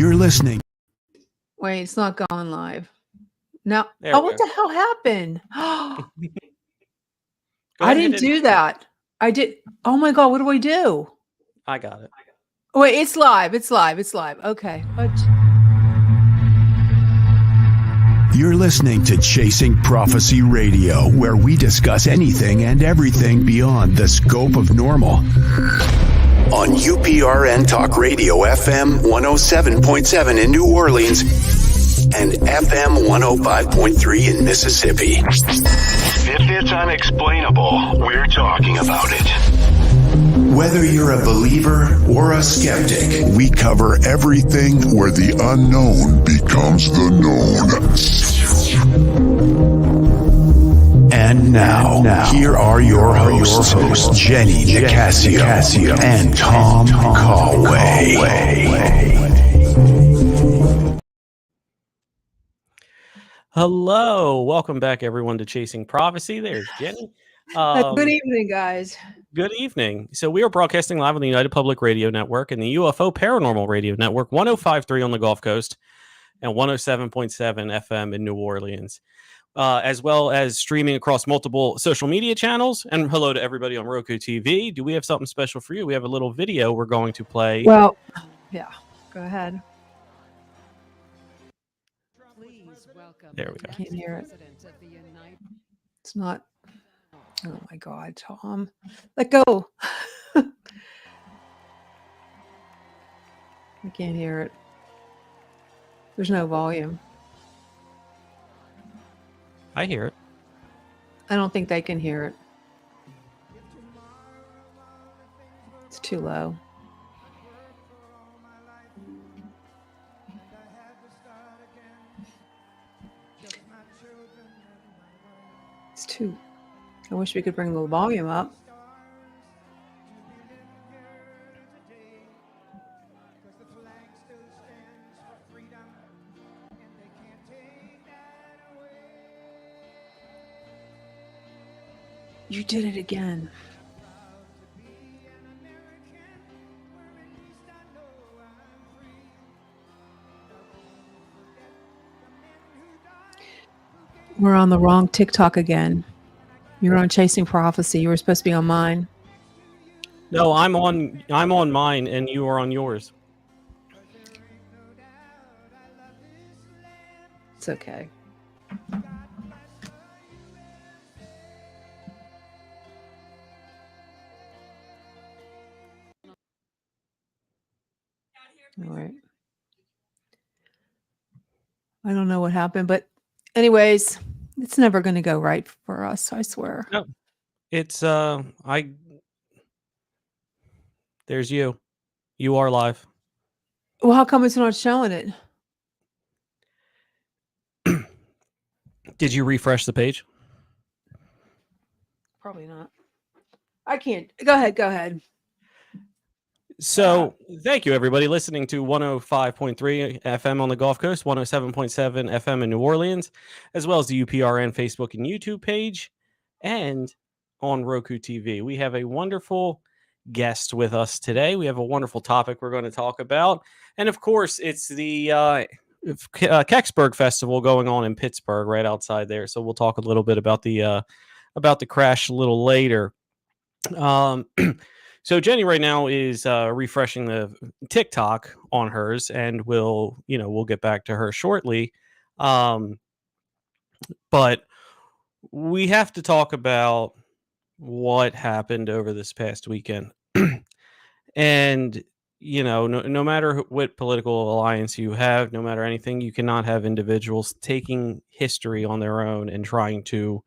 You're listening. Wait, it's not going live. Now, what go. the hell happened? Go I ahead and didn't hit do that. I did. Oh my God, what do I do? I got it. Wait, it's live. It's live. It's live. Okay. What? You're listening to Chasing Prophecy Radio, where we discuss anything and everything beyond the scope of normal. On UPRN Talk Radio FM 107.7 in New Orleans and FM 105.3 in Mississippi. If it's unexplainable, we're talking about it. Whether you're a believer or a skeptic, We cover everything where the unknown becomes the known. And now, here are your hosts, Jenny Nicasio and Tom Callway. Hello, welcome back everyone to Chasing Prophecy. There's Jenny. Good evening, guys. Good evening. So we are broadcasting live on the United Public Radio Network and the UFO Paranormal Radio Network, 105.3 on the Gulf Coast and 107.7 FM in New Orleans, as well as streaming across multiple social media channels. And hello to everybody on Roku TV. Do we have something special for you? We have a little video we're going to play. Well, yeah, go ahead. There we go. Can't hear it. It's not. Oh my God, Tom. Let go. I can't hear it. There's no volume. I hear it. I don't think they can hear it. It's too low. It's too. I wish we could bring the volume up. You did it again. We're on the wrong TikTok again. You're on Chasing Prophecy. You were supposed to be on mine. No, I'm on mine and you are on yours. It's okay. All right. I don't know what happened, but anyways, it's never going to go right for us, I swear. No. It's there's you. You are live. Well, how come it's not showing it? Did you refresh the page? Probably not. I can't. Go ahead. So, thank you everybody listening to 105.3 FM on the Gulf Coast, 107.7 FM in New Orleans, as well as the UPRN Facebook and YouTube page, and on Roku TV. We have a wonderful guest with us today. We have a wonderful topic we're going to talk about, and of course, it's the Kecksburg Festival going on in Pittsburgh, right outside there. So we'll talk a little bit about the crash a little later. So Jenny right now is refreshing the TikTok on hers, and we'll get back to her shortly. But we have to talk about what happened over this past weekend. And, no matter what political alliance you have, no matter anything, you cannot have individuals taking history on their own and trying to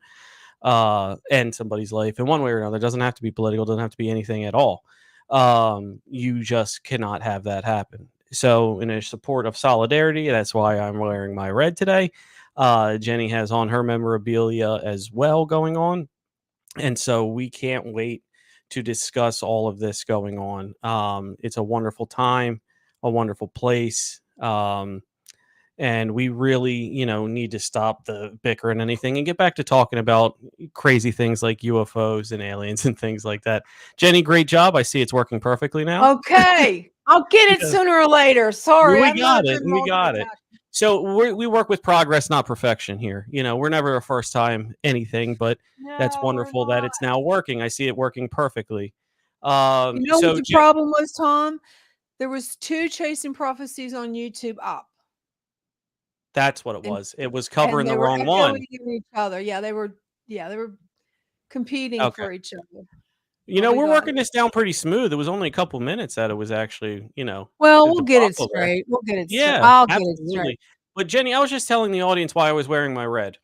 end somebody's life in one way or another. It doesn't have to be political, doesn't have to be anything at all. You just cannot have that happen. So in a support of solidarity, that's why I'm wearing my red today. Jenny has on her memorabilia as well going on. And so we can't wait to discuss all of this going on. It's a wonderful time, a wonderful place. And we really, need to stop the bicker and anything and get back to talking about crazy things like UFOs and aliens and things like that. Jenny, great job. I see it's working perfectly now. Okay. I'll get it Because sooner or later. Sorry, we I'm not got a it. good We got it. multitasker. So we work with progress, not perfection here. We're never a first time anything, but that's No, we're wonderful that not. it's now working. I see it working perfectly. You know what So the problem was, Tom? There was 2 Chasing Prophecies on YouTube up, that's what it and was. It was and covering they the were wrong one. echoing at each other. Yeah, they were competing Okay. for each other. But we We're got working it. this down pretty smooth. It was only a couple minutes that it was actually, Well, the we'll get it debacle there. straight. We'll get it straight. Yeah, I'll get it straight. absolutely. But Jenny, I was just telling the audience why I was wearing my red.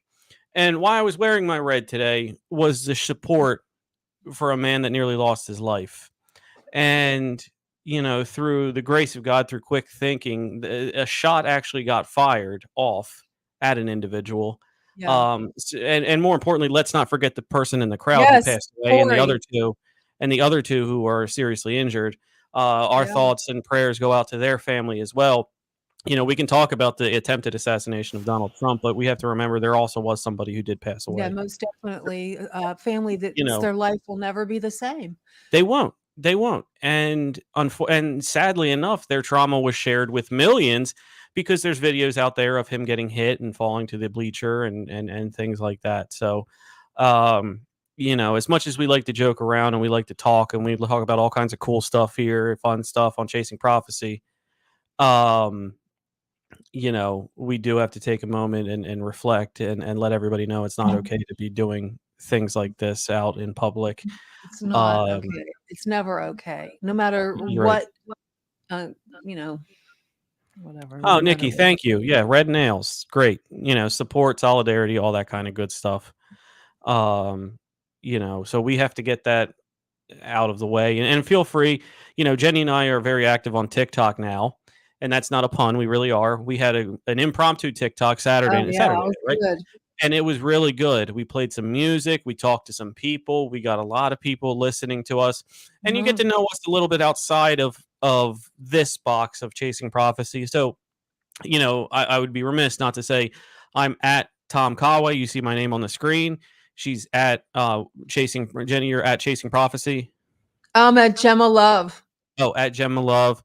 And why I was wearing my red today was the support for a man that nearly lost his life. And, through the grace of God, through quick thinking, a shot actually got fired off at an individual. Yeah. And more importantly, let's not forget the person in the crowd who Yes, passed away, and Corey. the other two who are seriously injured. Our Yeah. thoughts and prayers go out to their family as well. We can talk about the attempted assassination of Donald Trump, but we have to remember there also was somebody who did pass Yeah, away. most definitely. Family that You know, their life will never be the same. They won't. They won't. And sadly enough, their trauma was shared with millions because there's videos out there of him getting hit and falling to the bleacher and things like that. So, as much as we like to joke around and we like to talk and we talk about all kinds of cool stuff here, fun stuff on Chasing Prophecy, um, we do have to take a moment and reflect and let everybody know it's not okay to be doing things like this out in public. It's not Um, okay. It's never okay. No matter you're right. what, uh, you know, whatever. Oh, No matter Nikki, what. thank you. Yeah, red nails. Great. Support, solidarity, all that kind of good stuff. Um, so we have to get that out of the way. And feel free, Jenny and I are very active on TikTok now. And that's not a pun. We really are. We had an impromptu TikTok Oh Saturday yeah, it night, was right? good. And it was really good. We played some music. We talked to some people. We got a lot of people listening to us, and you get Mhm. to know us a little bit outside of this box of Chasing Prophecy. So, I would be remiss not to say I'm at Tom Conway. You see my name on the screen. She's at Chasing Jenny. You're at Chasing Prophecy. I'm at Gemma Love. Oh, at Gemma Love.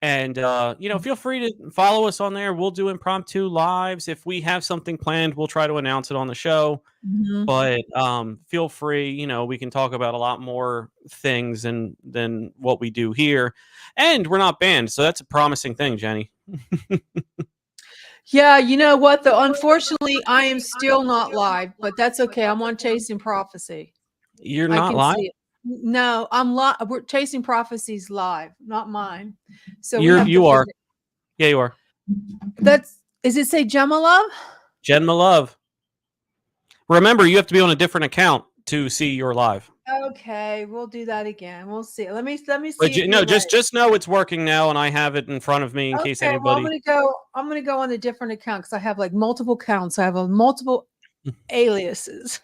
And feel free to follow us on there. We'll do impromptu lives. If we have something planned, we'll try to announce it on the show. Mhm. But feel free, we can talk about a lot more things than what we do here. And we're not banned, so that's a promising thing, Jenny. Yeah, you know what? Though unfortunately, I am still not live, but that's okay. I'm on Chasing Prophecy. You're I not can live? see it. No, I'm live. We're Chasing Prophecies live, not mine. So we You have to you are. figure. Yeah, you are. That's. Is it say Gemma Love? Gemma Love. Remember, you have to be on a different account to see your live. Okay, we'll do that again. We'll see. Let me see But if you're no, right. just know it's working now, and I have it in front of me in case Okay, well, anybody. I'm gonna go on a different account because I have like multiple accounts. I have a multiple aliases.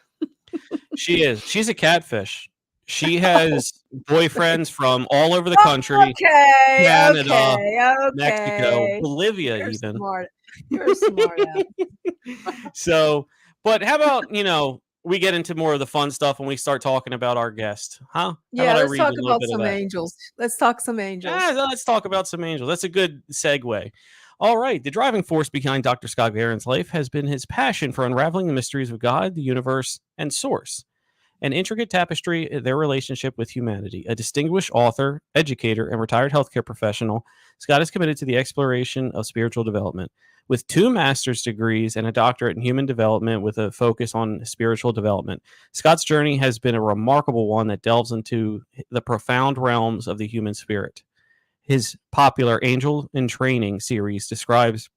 She's a catfish. She has boyfriends from all over the country, Okay, Canada, Mexico, okay. Bolivia, You're even. smart. You're smart. So, but how about we get into more of the fun stuff when we start talking about our guest, huh? How Yeah, about I let's read talk a little about bit of some that? angels. Let's talk some angels. Let's talk about some angels. That's a good segue. All right. The driving force behind Dr. Scott Guerin's life has been his passion for unraveling the mysteries of God, the universe, and Source, an intricate tapestry of their relationship with humanity. A distinguished author, educator, and retired healthcare professional, Scott is committed to the exploration of spiritual development. With 2 master's degrees and a doctorate in human development with a focus on spiritual development, Scott's journey has been a remarkable one that delves into the profound realms of the human spirit. His popular Angel in Training series describes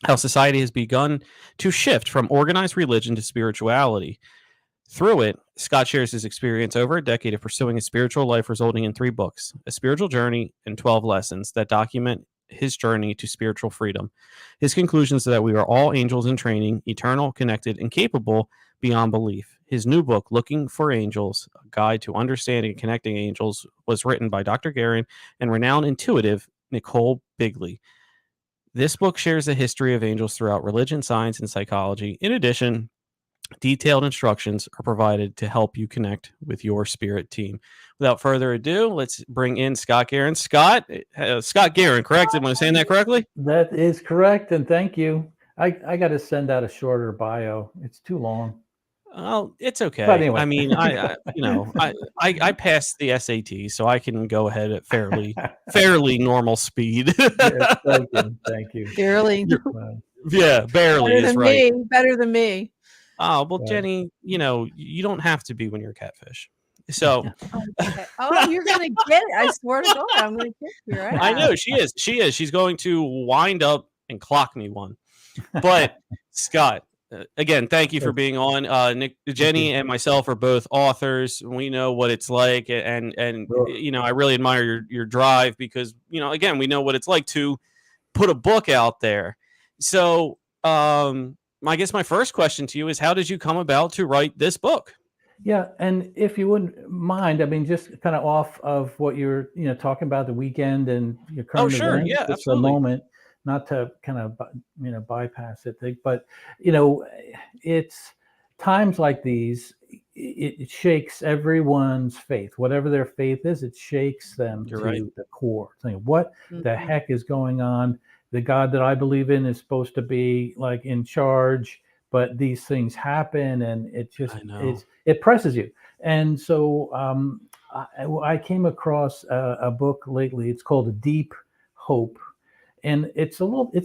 how society has begun to shift from organized religion to spirituality. Through it, Scott shares his experience over a decade of pursuing a spiritual life, resulting in 3 books, A Spiritual Journey, and 12 Lessons that document his journey to spiritual freedom. His conclusions are that we are all angels in training, eternal, connected, and capable beyond belief. His new book, Looking for Angels, A Guide to Understanding and Connecting Angels, was written by Dr. Guerin and renowned intuitive Nicole Bigley. This book shares the history of angels throughout religion, science, and psychology. In addition, Detailed instructions are provided to help you connect with your spirit team. Without further ado, let's bring in Scott Guerin. Scott Guerin, correct? Am I saying that correctly? That is correct, and thank you. I got to send out a shorter bio. It's too long. Oh, it's okay. But anyway. I mean, I passed the SAT, so I can go ahead at fairly normal speed. Yes, thank you. Barely. Yeah, barely Better is than right. me. Better than me. Oh, well, Right. Jenny, you don't have to be when you're a catfish. So Okay. Oh, you're gonna get it. I swear to God, I'm gonna kick your ass. I know she is. She's going to wind up and clock me one. But Scott, again, thank you for being on. Nick, Jenny, and myself are both authors. We know what it's like, and Sure. I really admire your drive because again, we know what it's like to put a book out there. So, I guess my first question to you is, how did you come about to write this book? Yeah, and if you wouldn't mind, I mean, just kind of off of what you're, talking about the weekend and your current Sure. events, Yeah, just for a absolutely. moment, not to kind of, bypass it, but it's times like these, it shakes everyone's faith, whatever their faith is, it shakes them You're to right. the core. Saying, what the Mhm. heck is going on? The God that I believe in is supposed to be like in charge, but these things happen, and I know. it presses you. And so I came across a book lately. It's called A Deep Hope, and it's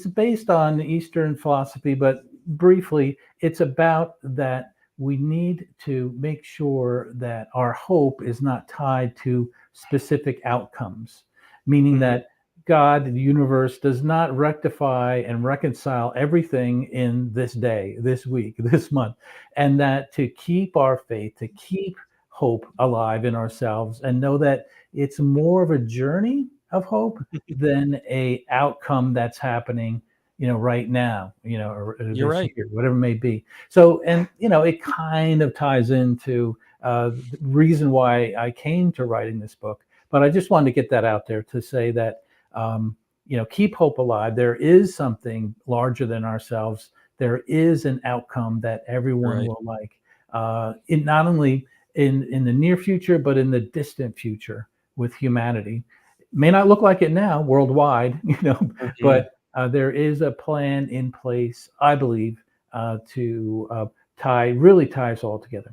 based on Eastern philosophy, but briefly, it's about that we need to make sure that our hope is not tied to specific outcomes, meaning Mhm. that God, the universe, does not rectify and reconcile everything in this day, this week, this month, and that to keep our faith, to keep hope alive in ourselves, and know that it's more of a journey of hope than a outcome that's happening, right now, or You're this right. year, whatever it may be. So, and it kind of ties into the reason why I came to writing this book. But I just wanted to get that out there to say that keep hope alive. There is something larger than ourselves. There is an outcome that You're everyone right. will like, in not only in the near future, but in the distant future with humanity. May not look like it now worldwide, Mhm. but there is a plan in place, I believe, to tie us all together.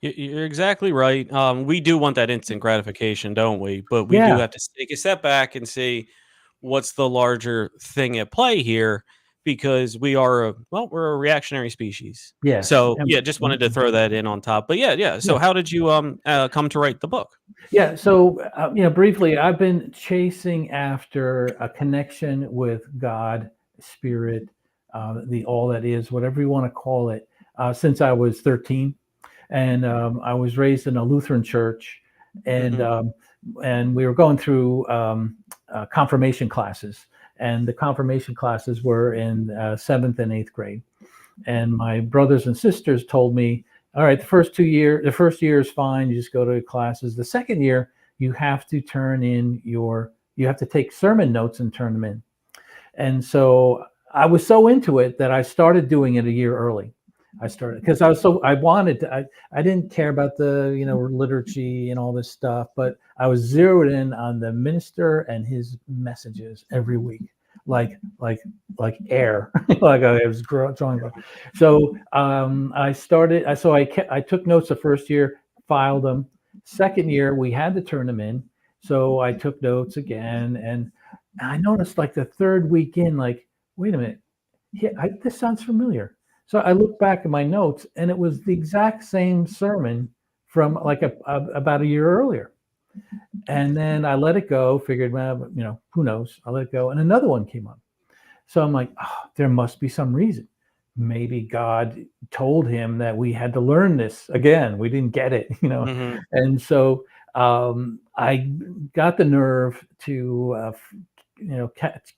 You're exactly right. We do want that instant gratification, don't we? But we do Yeah. have to take a step back and see what's the larger thing at play here, because we're a reactionary species. Yes. So yeah, just wanted to throw that in on top. But yeah. So Yeah. how did you come to write the book? Yeah. So, briefly, I've been chasing after a connection with God, Spirit, the all that is, whatever you want to call it, since I was 13. And I was raised in a Lutheran church, and Hmm. um, and we were going through confirmation classes, and the confirmation classes were in seventh and eighth grade. And my brothers and sisters told me, all right, the first year is fine. You just go to classes. The second year, you have to you have to take sermon notes and turn them in. And so I was so into it that I started doing it a year early. I started because I wanted to, I didn't care about the, liturgy and all this stuff, but I was zeroed in on the minister and his messages every week, like, like air, like I was drawing. So I took notes the first year, filed them. Second year, we had to turn them in. So I took notes again, and I noticed like the third week in, like, wait a minute, yeah, this sounds familiar. So I looked back at my notes, and it was the exact same sermon from like about a year earlier. And then I let it go, figured, well, who knows? I let it go, and another one came up. So I'm like, oh, there must be some reason. Maybe God told him that we had to learn this again. We didn't get it, Hmm. And so I got the nerve to,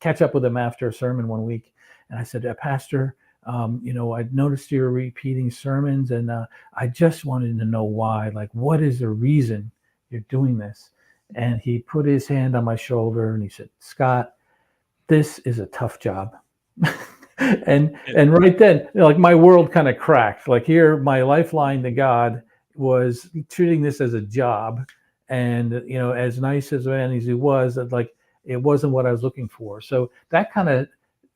catch up with him after a sermon one week, and I said, Pastor, I noticed you're repeating sermons, and I just wanted to know why. Like, what is the reason you're doing this? And he put his hand on my shoulder and he said, Scott, this is a tough job. and right then, like my world kind of cracked. Like here, my lifeline to God was treating this as a job, and as nice as he was, that like it wasn't what I was looking for. So that kind of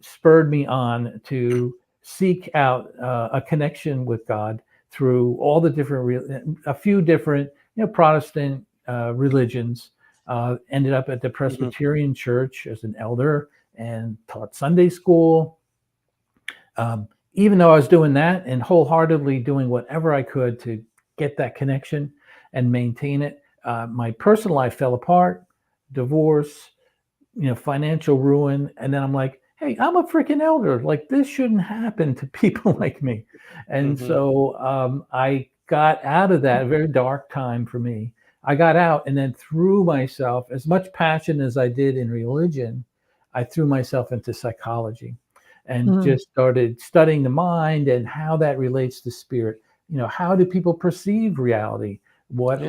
spurred me on to seek out a connection with God through all the different, a few different, Protestant religions. Ended up at the Presbyterian Church as an elder and taught Sunday school. Even though I was doing that and wholeheartedly doing whatever I could to get that connection and maintain it, my personal life fell apart, divorce, financial ruin. And then I'm like, hey, I'm a freaking elder. Like this shouldn't happen to people like me. And so I got out of that, a very dark time for me. I got out and then threw myself, as much passion as I did in religion, I threw myself into psychology and just started studying the mind and how that relates to spirit. How do people perceive reality? What,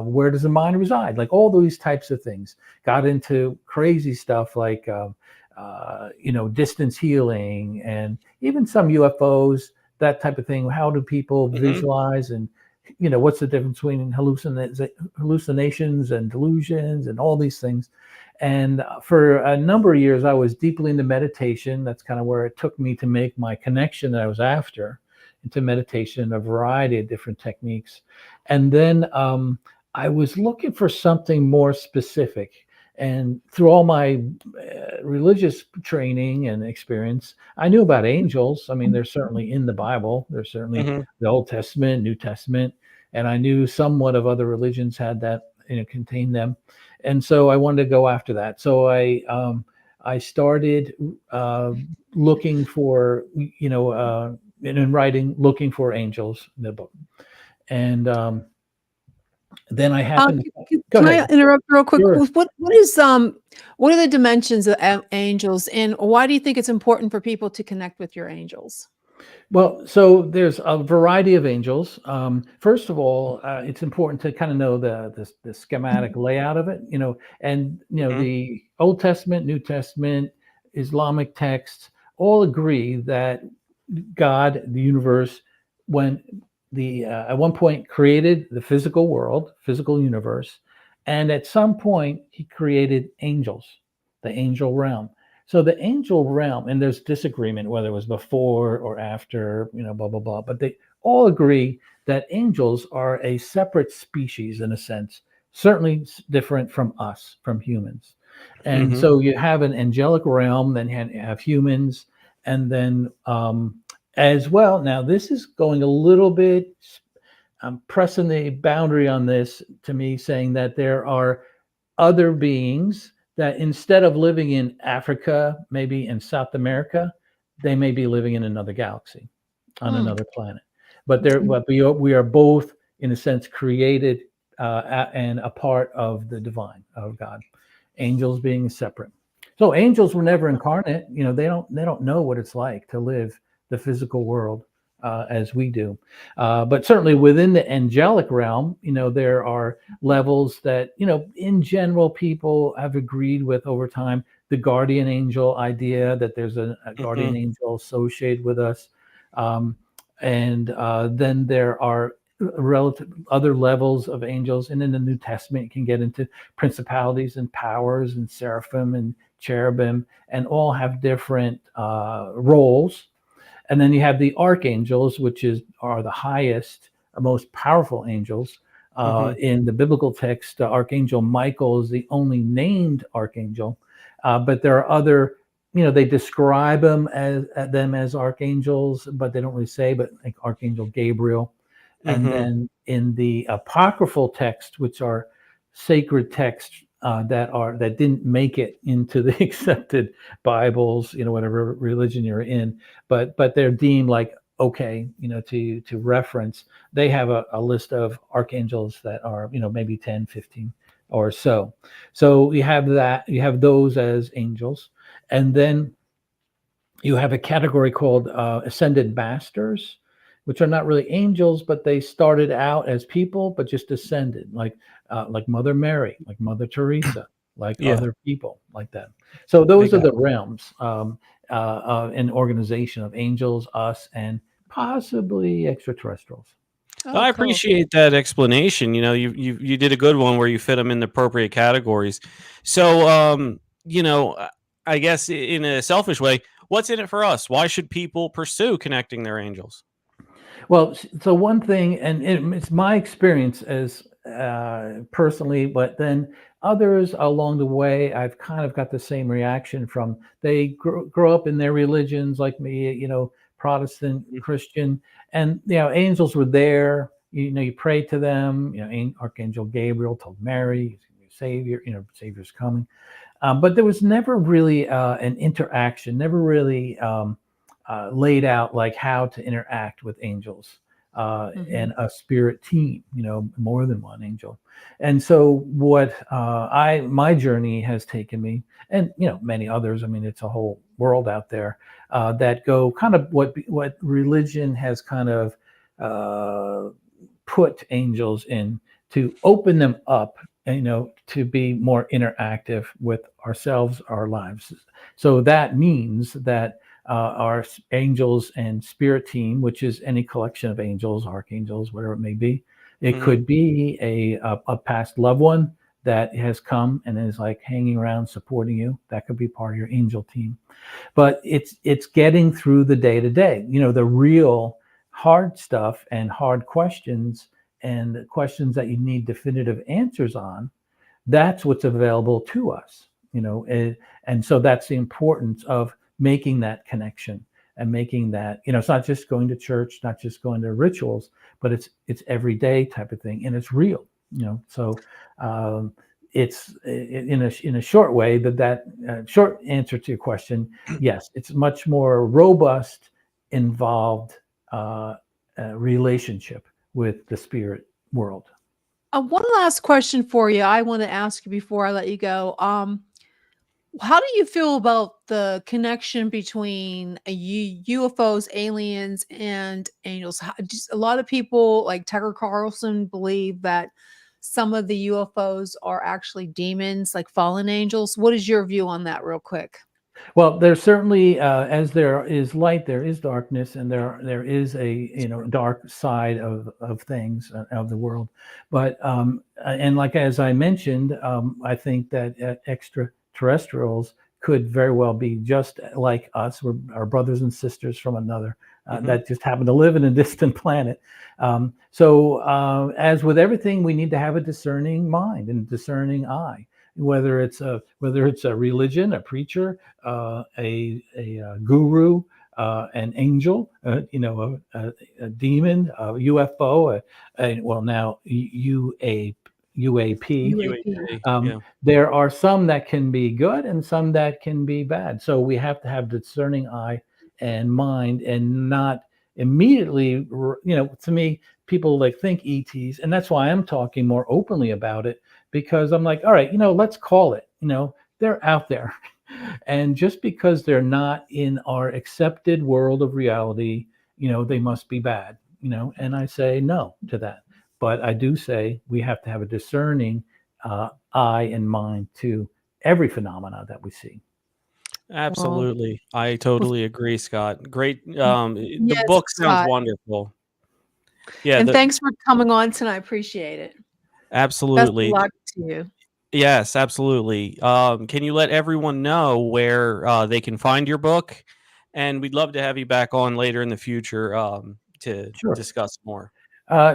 where does the mind reside? Like all these types of things. Got into crazy stuff like, distance healing and even some UFOs, that type of thing. How do people visualize and, what's the difference between hallucinations and delusions and all these things. And for a number of years, I was deeply into meditation. That's kind of where it took me to make my connection that I was after into meditation, a variety of different techniques. And then I was looking for something more specific. And through all my religious training and experience, I knew about angels. I mean, they're certainly in the Bible. They're certainly the Old Testament, New Testament. And I knew somewhat of other religions had that, contained them. And so I wanted to go after that. So I started looking for, in writing, looking for angels in the book. And then I happened. Can I interrupt real quick? Sure. What are the dimensions of angels, and why do you think it's important for people to connect with your angels? Well, so there's a variety of angels. First of all, it's important to kind of know the schematic layout of it, and the Old Testament, New Testament, Islamic texts all agree that God, the universe, at one point created the physical world, physical universe, and at some point he created angels, the angel realm. So the angel realm, and there's disagreement whether it was before or after, blah, blah, blah, but they all agree that angels are a separate species in a sense, certainly different from us, from humans. And so you have an angelic realm, then you have humans, and then as well. Now, this is going a little bit, I'm pressing the boundary on this to me, saying that there are other beings that instead of living in Africa, maybe in South America, they may be living in another galaxy, on another planet. But we are both, in a sense, created and a part of the divine, of God. Angels being separate. So angels were never incarnate. They don't know what it's like to live the physical world as we do. But certainly within the angelic realm, there are levels that, in general, people have agreed with over time. The guardian angel idea, that there's a guardian angel associated with us. And then there are relative other levels of angels. And in the New Testament, you can get into principalities and powers and seraphim and cherubim, and all have different roles. And then you have the archangels, which are the highest, most powerful angels. In the biblical text, Archangel Michael is the only named archangel, but there are other. They describe them as archangels, but they don't really say. But like Archangel Gabriel, and then in the apocryphal text, which are sacred texts that didn't make it into the accepted Bibles, whatever religion you're in, but they're deemed like okay, to reference. They have a list of archangels that are, maybe 10, 15 or so. So you have those as angels, and then you have a category called ascended masters, which are not really angels, but they started out as people, but just ascended, like Mother Mary, like Mother Teresa, like other people like that. So those are the realms. an organization of angels, us, and possibly extraterrestrials. Oh, I cool. appreciate that explanation. You did a good one where you fit them in the appropriate categories. So, I guess in a selfish way, what's in it for us? Why should people pursue connecting their angels? Well, so one thing, and it's my experience as personally, but then others along the way, I've kind of got the same reaction from. They grow up in their religions, like me, Protestant, Mhm. Christian, and angels were there. You pray to them. Archangel Gabriel told Mary, "Your Savior, Savior's coming." But there was never really an interaction, never really laid out like how to interact with angels and a spirit team, more than one angel. And so what my journey has taken me, and many others, I mean, it's a whole world out there that go kind of what religion has kind of put angels in, to open them up, to be more interactive with ourselves, our lives. So that means that our angels and spirit team, which is any collection of angels, archangels, whatever it may be, it Mhm. could be a past loved one that has come and is like hanging around supporting you. That could be part of your angel team. But it's getting through the day to day, the real hard stuff and hard questions, and questions that you need definitive answers on. That's what's available to us, and so that's the importance of making that connection, and making that, it's not just going to church, not just going to rituals, but it's everyday type of thing, and it's real, so um, it's in a short way, that short answer to your question. Yes, it's much more robust, involved relationship with the spirit world. One last question for you. I want to ask you before I let you go. How do you feel about the connection between UFOs, aliens, and angels? Just a lot of people, like Tucker Carlson, believe that some of the UFOs are actually demons, like fallen angels. What is your view on that, real quick? Well, there's certainly, as there is light, there is darkness, and there is a dark side of things, of the world. But and like as I mentioned, I think that extraterrestrials could very well be just like us. We're our brothers and sisters from another Mhm. that just happen to live in a distant planet. So as with everything, we need to have a discerning mind and discerning eye. Whether it's a religion, a preacher, a guru, an angel, a demon, a UFO, well now UAP. UAP. Yeah. There are some that can be good and some that can be bad. So we have to have discerning eye and mind, and not immediately, to me, people like think ETs, and that's why I'm talking more openly about it, because I'm like, all right, let's call it, they're out there. And just because they're not in our accepted world of reality, they must be bad, and I say no to that. But I do say we have to have a discerning eye and mind to every phenomena that we see. Well, Absolutely. I well, totally agree, Scott. Great. The yes, book sounds Scott. wonderful. Yeah, And thanks for coming on tonight. I appreciate it. Best of absolutely. luck to you. Yes, absolutely. Can you let everyone know where they can find your book? And we'd love to have you back on later in the future to Sure. discuss more.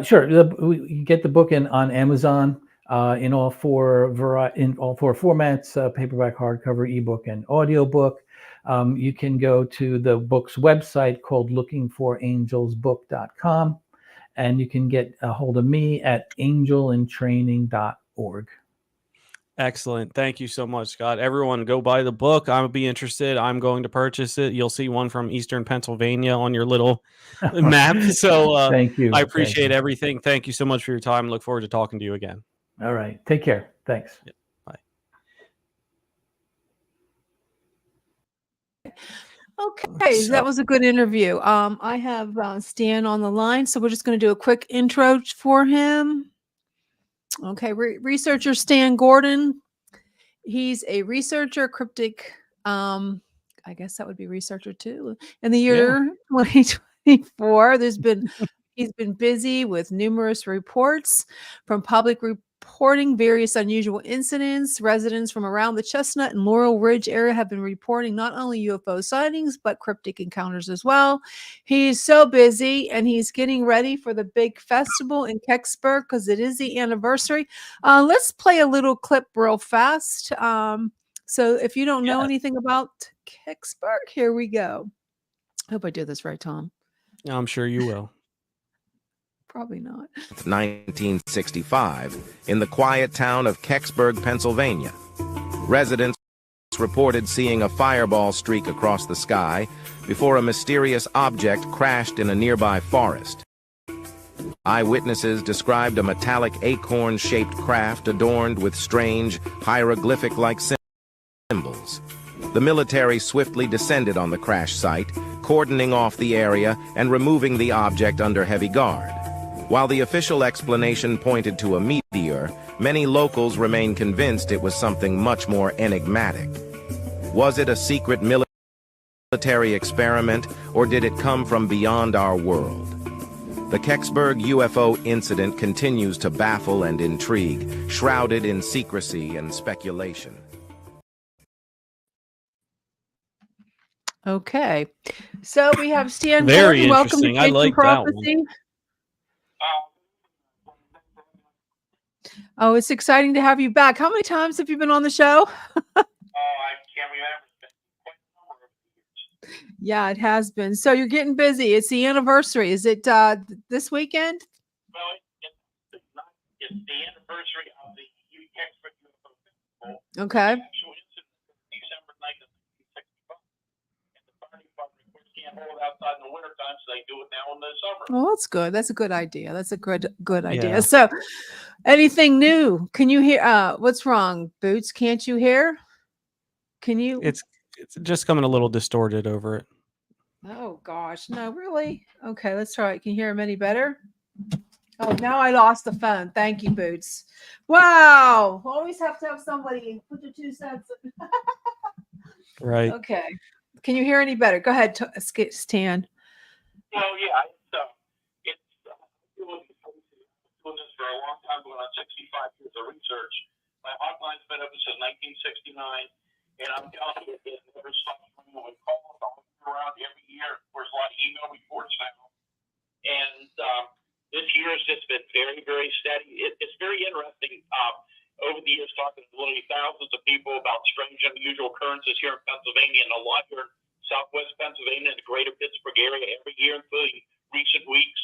Sure. You get the book on Amazon in all four formats: paperback, hardcover, ebook, and audiobook. You can go to the book's website called lookingforangelsbook.com, and you can get a hold of me at angelintraining.org. Excellent. Thank you so much, Scott. Everyone, go buy the book. I'll be interested. I'm going to purchase it. You'll see one from Eastern Pennsylvania on your little map. So Thank I you. Thank appreciate you. everything. Thank you so much for your time. Look forward to talking to you again. All right. Take care. Thanks. Yeah, bye. Okay, So, that was a good interview. I have Stan on the line, so we're just going to do a quick intro for him. Okay, researcher Stan Gordon. He's a researcher, cryptic I guess that would be researcher too. In the year 2024, he's been busy with numerous reports from public reporting various unusual incidents. Residents from around the Chestnut and Laurel Ridge area have been reporting not only UFO sightings, but cryptic encounters as well. He's so busy, and he's getting ready for the big festival in Kecksburg because it is the anniversary. Let's play a little clip real fast. So if you don't know anything about Kecksburg, here we go. I hope I did this right, Tom. I'm sure you will. Probably not. 1965, in the quiet town of Kecksburg, Pennsylvania. Residents reported seeing a fireball streak across the sky before a mysterious object crashed in a nearby forest. Eyewitnesses described a metallic acorn-shaped craft adorned with strange, hieroglyphic-like symbols. The military swiftly descended on the crash site, cordoning off the area and removing the object under heavy guard. While the official explanation pointed to a meteor, many locals remain convinced it was something much more enigmatic. Was it a secret military experiment, or did it come from beyond our world? The Kecksburg UFO incident continues to baffle and intrigue, shrouded in secrecy and speculation. Okay, so we have Stan Very Gordon. Welcome to interesting. I Chasing like that one. Prophecy. Oh, it's exciting to have you back. How many times have you been on the show? I can't remember. It's been quite a number of years. Yeah, it has been. So you're getting busy. It's the anniversary. Is it this weekend? Well, it's the anniversary of the Kecksburg UFO Festival. Okay. The actual incident was December 9th of 1965. And the fire department, of course, can't hold outside in the wintertime, so they do it now in the summer. Well, that's good. That's a good idea. That's a good idea. Yeah. So, anything new? Can you hear? What's wrong, Boots? Can't you hear? Can you? It's just coming a little distorted over it. Oh gosh, no, really? Okay, let's try it. Can you hear him any better? Oh, now I lost the phone. Thank you, Boots. Wow, always have to have somebody put your 2 cents. Right. Okay, can you hear any better? Go ahead, Stan. Well, yeah, it's doing this for a long time, going on 65 years of research. My hotline's been open since 1969, and I'm telling you, it never stops ringing with calls. I'm around every year. Of course, a lot of email reports now. And this year has just been very, very steady. It's very interesting. Over the years, talking to literally thousands of people about strange, unusual occurrences here in Pennsylvania, and a lot here in Southwest Pennsylvania and the greater Pittsburgh area every year, including recent weeks.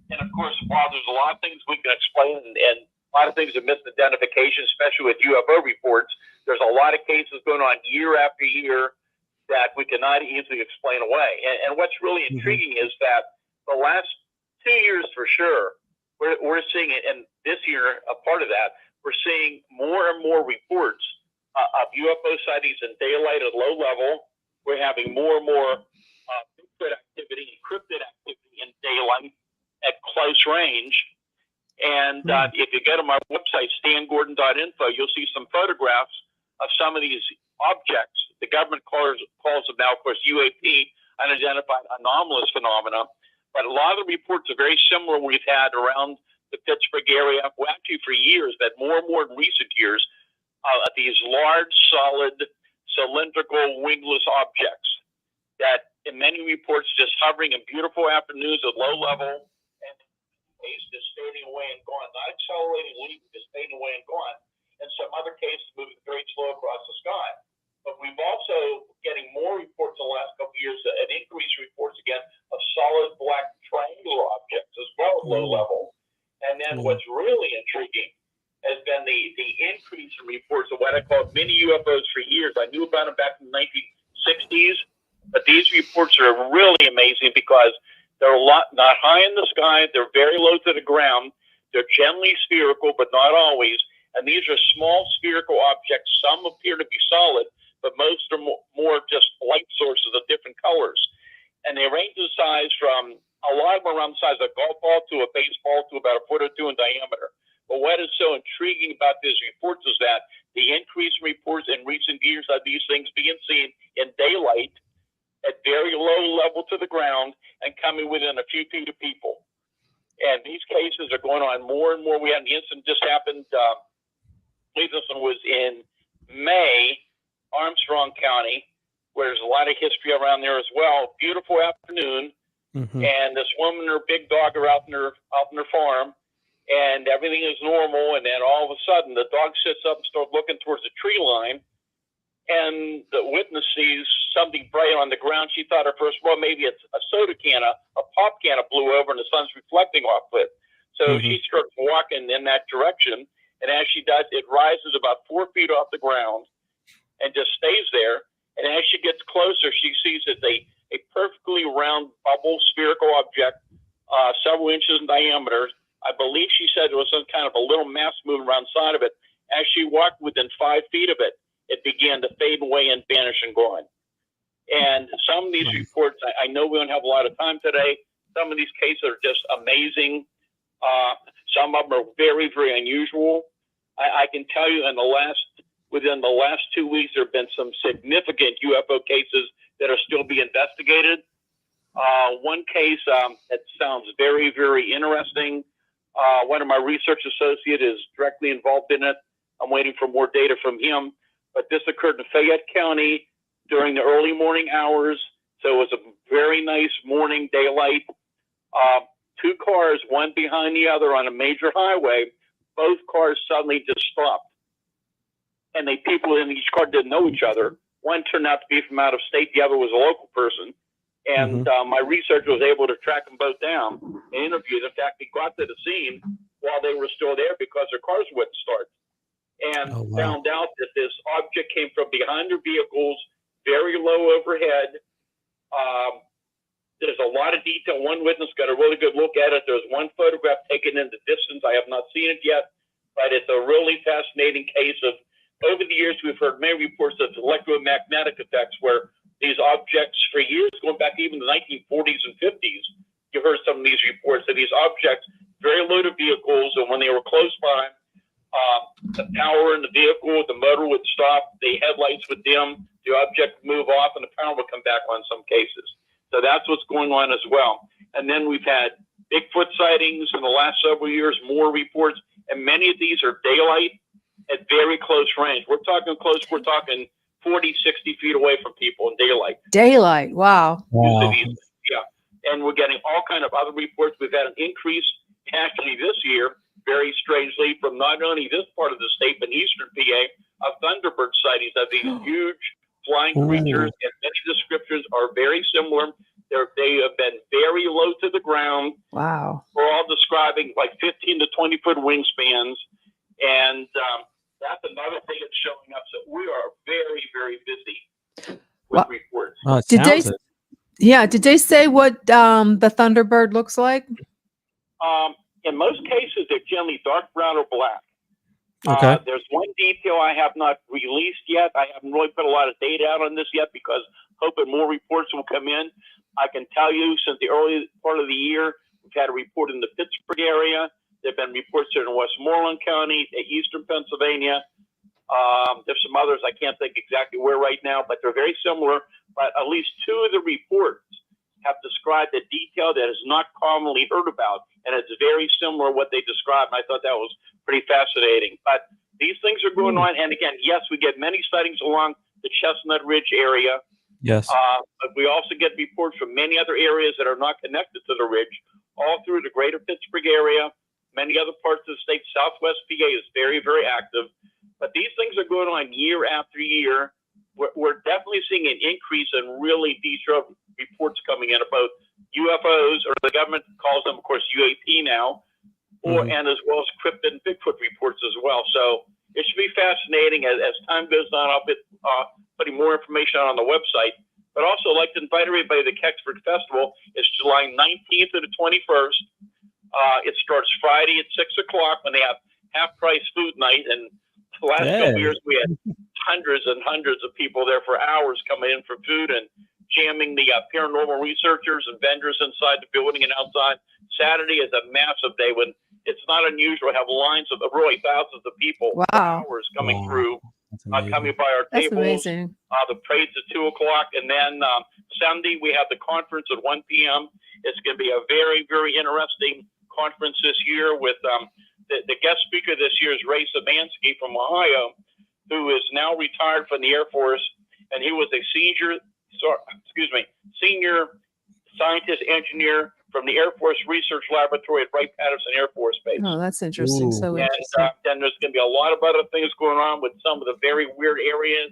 And of course, while there's a lot of things we can explain and a lot of things of misidentification, especially with UFO reports, there's a lot of cases going on year after year that we cannot easily explain away. And what's really intriguing is that the last 2 years for sure, we're seeing it, and this year, a part of that, we're seeing more and more reports of UFO sightings in daylight at low level. We're having more and more Bigfoot activity, encrypted activity in daylight at close range. And if you go to my website, stangordon.info, you'll see some photographs of some of these objects. The government calls them now, of course, UAP, unidentified anomalous phenomena. But a lot of the reports are very similar we've had around the Pittsburgh area, well, actually for years, but more and more in recent years, these large, solid, cylindrical, wingless objects that in many reports just hovering in beautiful afternoons at low level and just fading away and gone, not accelerating, leaving, just fading away and gone. And some other cases moving very slow across the sky. But we've also getting more reports in the last couple of years, an increase in reports again of solid black triangular objects as well at low level. And then what's really intriguing has been the increase in reports of what I call mini UFOs for years. I knew about them back in the 1960s, but these reports are really amazing because they're not high in the sky. They're very low to the ground. They're generally spherical, but not always. And these are small spherical objects. Some appear to be solid, but most are more just light sources of different colors. And they range in size from, a lot of them around the size of a golf ball to a baseball to about 1 or 2 in diameter. But what is so intriguing about these reports is that the increase in reports in recent years of these things being seen in daylight at very low level to the ground and coming within a few feet of people. And these cases are going on more and more. We had an incident just happened, I believe this one was in May, Armstrong County, where there's a lot of history around there as well. Beautiful afternoon. And this woman and her big dog are out in her farm, and everything is normal. And then all of a sudden, the dog sits up and starts looking towards the tree line, and the witness sees something bright on the ground. She thought at first, well, maybe it's a soda can, a pop can blew over, and the sun's reflecting off it. So she starts walking in that direction, and as she does, it rises about 4 feet off the ground and just stays there. And as she gets closer, she sees it's a perfectly round bubble spherical object, several inches in diameter. I believe she said there was some kind of a little mass moving around the side of it. As she walked within 5 feet of it, it began to fade away and vanish and gone. And some of these reports, I know we don't have a lot of time today. Some of these cases are just amazing. Some of them are very, very unusual. I can tell you within the last 2 weeks, there have been some significant UFO cases that are still being investigated. One case that sounds very, very interesting. One of my research associates is directly involved in it. I'm waiting for more data from him. But this occurred in Fayette County during the early morning hours. So it was a very nice morning daylight. 2 cars, one behind the other on a major highway. Both cars suddenly just stopped. And the people in each car didn't know each other. One turned out to be from out of state. The other was a local person. And my researcher was able to track them both down and interview them. In fact, he got to the scene while they were still there because their cars wouldn't start. And found out that this object came from behind their vehicles, very low overhead. There's a lot of detail. One witness got a really good look at it. There's one photograph taken in the distance. I have not seen it yet, but it's a really fascinating case of, over the years, we've heard many reports of electromagnetic effects where these objects, for years, going back even the 1940s and 50s, you heard some of these reports of these objects, very low to vehicles, and when they were close by, the power in the vehicle, the motor would stop, the headlights would dim, the object would move off, and the power would come back on some cases. So that's what's going on as well. And then we've had Bigfoot sightings in the last several years, more reports, and many of these are daylight at very close range. We're talking close, we're talking 40, 60 feet away from people in daylight. Daylight, wow. Yeah, and we're getting all kind of other reports. We've had an increase actually this year, very strangely, from not only this part of the state, but eastern PA, of Thunderbird sightings of these huge flying creatures, and many descriptors are very similar. They have been very low to the ground. Wow. We're all describing like 15 to 20 foot wingspans, and that's another thing that's showing up. So we are very, very busy with reports. Did they say what the Thunderbird looks like? In most cases, they're generally dark brown or black. Okay. There's one detail I have not released yet. I haven't really put a lot of data out on this yet because hoping more reports will come in. I can tell you since the early part of the year, we've had a report in the Pittsburgh area. There have been reports here in Westmoreland County, eastern Pennsylvania. There's some others I can't think exactly where right now, but they're very similar. But at least 2 of the reports have described a detail that is not commonly heard about, and it's very similar to what they described. And I thought that was pretty fascinating. But these things are going on, and again, yes, we get many sightings along the Chestnut Ridge area. Yes. But we also get reports from many other areas that are not connected to the ridge, all through the greater Pittsburgh area, many other parts of the state. Southwest PA is very, very active. But these things are going on year after year. We're definitely seeing an increase in really detailed reports coming in about UFOs, or the government calls them, of course, UAP now, and as well as cryptid and Bigfoot reports as well. So it should be fascinating as time goes on. I'll be putting more information on the website. But also, I'd like to invite everybody to the Kecksburg Festival. It's July 19th to the 21st. It starts Friday at 6 o'clock when they have half-price food night. And the last couple of years, we had hundreds and hundreds of people there for hours coming in for food and jamming the paranormal researchers and vendors inside the building and outside. Saturday is a massive day when it's not unusual to have lines of really thousands of people for Wow. hours coming Wow. through, That's amazing. coming by our That's tables. amazing. The parade's at 2 o'clock, and then Sunday we have the conference at 1 p.m. It's going to be a very, very interesting conference this year with the guest speaker this year is Ray Sabansky from Ohio, who is now retired from the Air Force, and he was a senior scientist engineer from the Air Force Research Laboratory at Wright-Patterson Air Force Base. Oh, that's interesting. Ooh. So And interesting. then there's going to be a lot of other things going on with some of the very weird areas.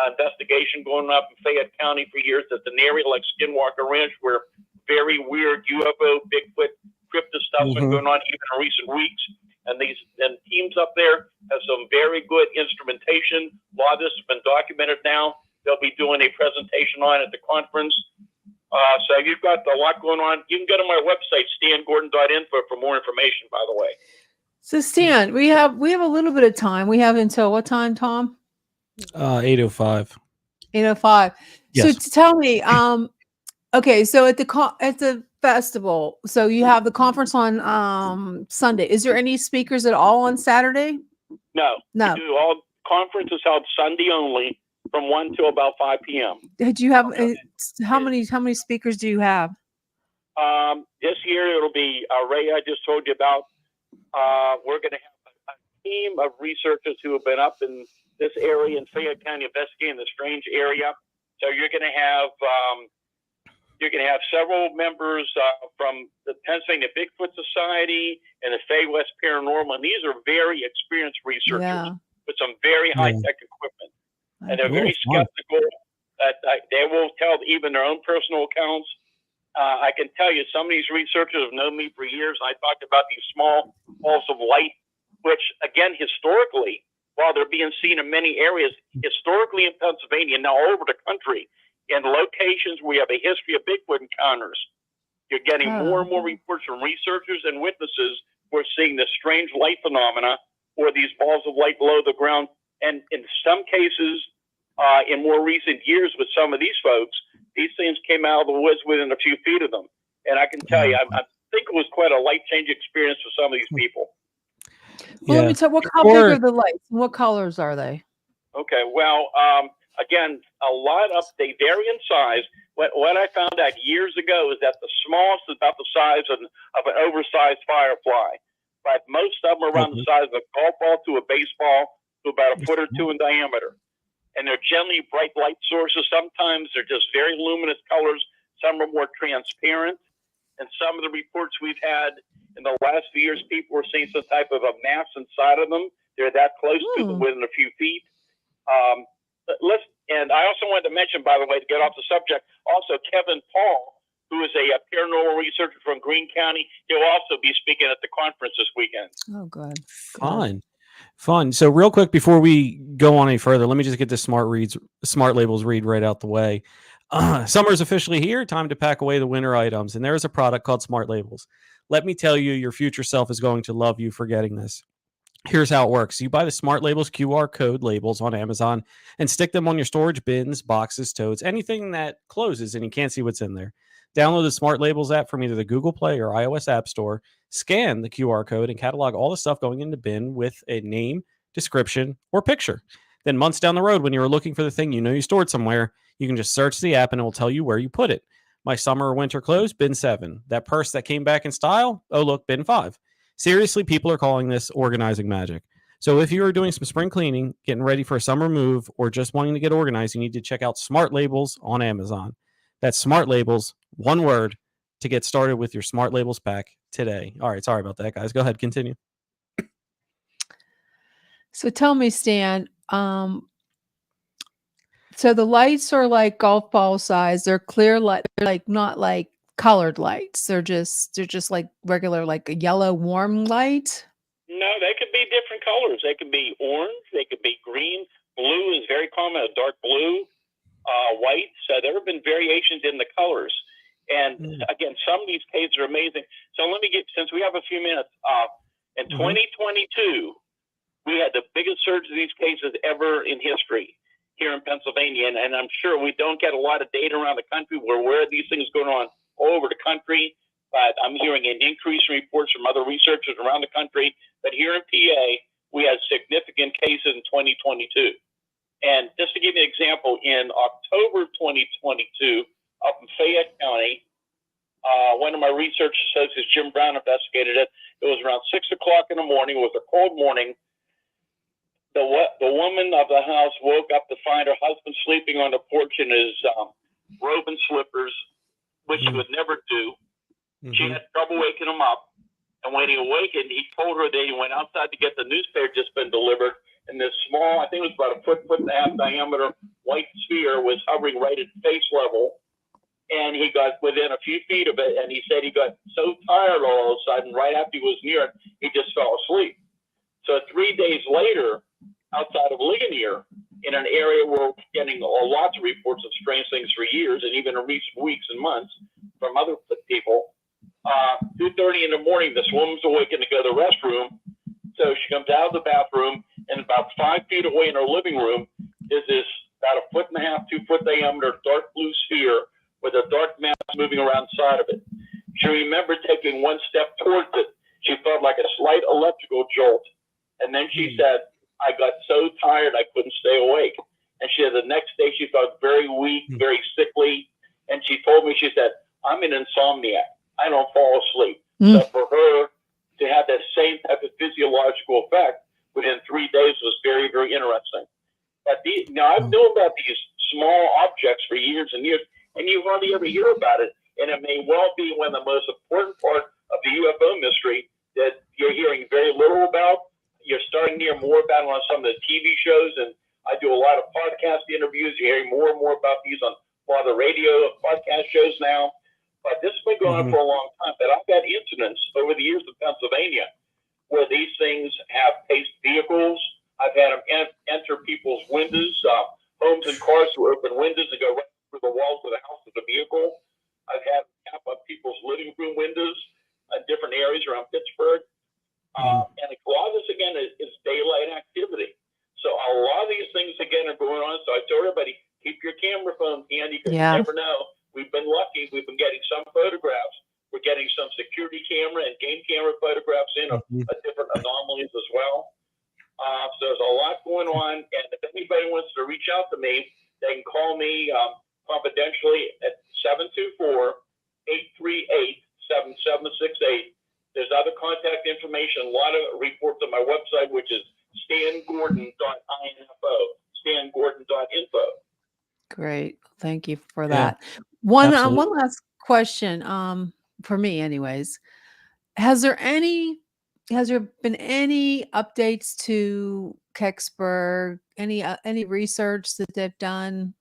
Investigation going up in Fayette County for years. That's an area like Skinwalker Ranch where very weird UFO, Bigfoot, cryptid stuff's been going on even in recent weeks. And these teams up there have some very good instrumentation. A lot of this has been documented now. They'll be doing a presentation on at the conference. So you've got a lot going on. You can go to my website, stangordon.info, for more information, by the way. So Stan, we have a little bit of time. We have until what time, Tom? 8:05. 8:05. Yes. So to tell me, okay, so at the festival, so you have the conference on Sunday. Is there any speakers at all on Saturday? No. No. We do all conferences held Sunday only from 1 till about 5 p.m. Did you have how many speakers do you have? This year it'll be Ray I just told you about. We're going to have a team of researchers who have been up in this area in Fayette County investigating the strange area. So you're going to have several members from the Pennsylvania Bigfoot Society and the Fay West Paranormal, and these are very experienced researchers with some very high-tech equipment. And they're very skeptical that they will tell even their own personal accounts. I can tell you some of these researchers have known me for years. I talked about these small balls of light, which, again, historically, while they're being seen in many areas, historically in Pennsylvania, now all over the country, in locations where we have a history of Bigfoot encounters, you're getting more and more reports from researchers and witnesses who are seeing this strange light phenomena or these balls of light below the ground. And in some cases, in more recent years with some of these folks, these things came out of the woods within a few feet of them. And I can tell you, I think it was quite a life-changing experience for some of these people. Well, let me tell how big are the lights? What colors are they? Okay, well, again, they vary in size. What I found out years ago is that the smallest is about the size of an oversized firefly, but most of them are around the size of a golf ball to a baseball to about a foot or two in diameter. And they're generally bright light sources. Sometimes they're just very luminous colors. Some are more transparent. And some of the reports we've had in the last few years, people were seeing some type of a mass inside of them. They're that close to them within a few feet. And I also wanted to mention, by the way, to get off the subject, also Kevin Paul, who is a paranormal researcher from Greene County. He'll also be speaking at the conference this weekend. Oh, good. Fun. So real quick before we go on any further, let me just get this smart labels read right out the way. Summer's officially here. Time to pack away the winter items. And there is a product called Smart Labels. Let me tell you, your future self is going to love you for getting this. Here's how it works. You buy the Smart Labels QR code labels on Amazon and stick them on your storage bins, boxes, totes, anything that closes and you can't see what's in there. Download the Smart Labels app from either the Google Play or iOS App Store. Scan the QR code and catalog all the stuff going in the bin with a name, description, or picture. Then months down the road, when you were looking for the thing you know you stored somewhere, you can just search the app and it will tell you where you put it. My summer or winter clothes, bin 7. That purse that came back in style, oh look, bin 5. Seriously, people are calling this organizing magic. So if you are doing some spring cleaning, getting ready for a summer move, or just wanting to get organized, you need to check out Smart Labels on Amazon. That's Smart Labels, one word, to get started with your Smart Labels pack today. All right, sorry about that, guys. Go ahead, continue. So tell me, Stan, so the lights are like golf ball size. They're clear light, they're like not like colored lights. They're just like regular, like a yellow warm light. No, they could be different colors. They could be orange. They could be green. Blue is very common, a dark blue, white. So there have been variations in the colors. And again, some of these cases are amazing. So let me since we have a few minutes, in 2022, we had the biggest surge of these cases ever in history here in Pennsylvania. And I'm sure we don't get a lot of data around the country. We're aware of these things going on all over the country. but I'm hearing an increase in reports from other researchers around the country that here in PA, we had significant cases in 2022. And just to give you an example, in October 2022, up in Fayette County, one of my research associates, Jim Brown, investigated it. It was around 6 o'clock in the morning. It was a cold morning. The woman of the house woke up to find her husband sleeping on the porch in his robe and slippers, which he would never do. She had trouble waking him up. And when he awakened, he told her that he went outside to get the newspaper just been delivered. And this small, I think it was about a foot and a half diameter white sphere was hovering right at face level. And he got within a few feet of it. And he said he got so tired all of a sudden, right after he was near it, he just fell asleep. So 3 days later, outside of Ligonier, in an area where we're getting lots of reports of strange things for years, and even in recent weeks and months from other people, 2:30 in the morning, this woman's awakened to go to the restroom. So she comes out of the bathroom, and about 5 feet away in her living room is this about a foot and a half, 2 foot diameter dark blue sphere with a dark mass moving around the side of it. She remembered taking one step towards it. She felt like a slight electrical jolt. And then she said, I got so tired I couldn't stay awake. And she said the next day she felt very weak, very sickly. And she told me, she said, I'm an insomniac. I don't fall asleep. So for her to have that same type of physiological effect within 3 days was very, very interesting. But now I've known about these small objects for years and years, and you hardly ever hear about it. And it may well be one of the most important part of the UFO mystery that you're hearing very little about. You're starting to hear more about it on some of the TV shows, and I do a lot of podcast interviews. You're hearing more and more about these on a lot of the radio podcast shows now. But this has been going on for a long time. But I've had incidents over the years in Pennsylvania where these things have paced vehicles. I've had them enter people's windows, homes and cars through open windows and go right through the walls of the house of the vehicle. I've had them tap up people's living room windows in different areas around Pittsburgh. And a lot of this, again, is daylight activity. So a lot of these things, again, are going on. So I told everybody, keep your camera phone handy because you never know. We've been lucky. We've been getting some photographs. We're getting some security camera and game camera photographs in of different anomalies as well. So there's a lot going on. And if anybody wants to reach out to me, they can call me confidentially at 724-838-7768. There's other contact information, a lot of reports on my website, which is stangordon.info, stangordon.info. Great. Thank you for that. One last question, for me anyways. Has there been any updates to Kecksburg? Any research that they've done?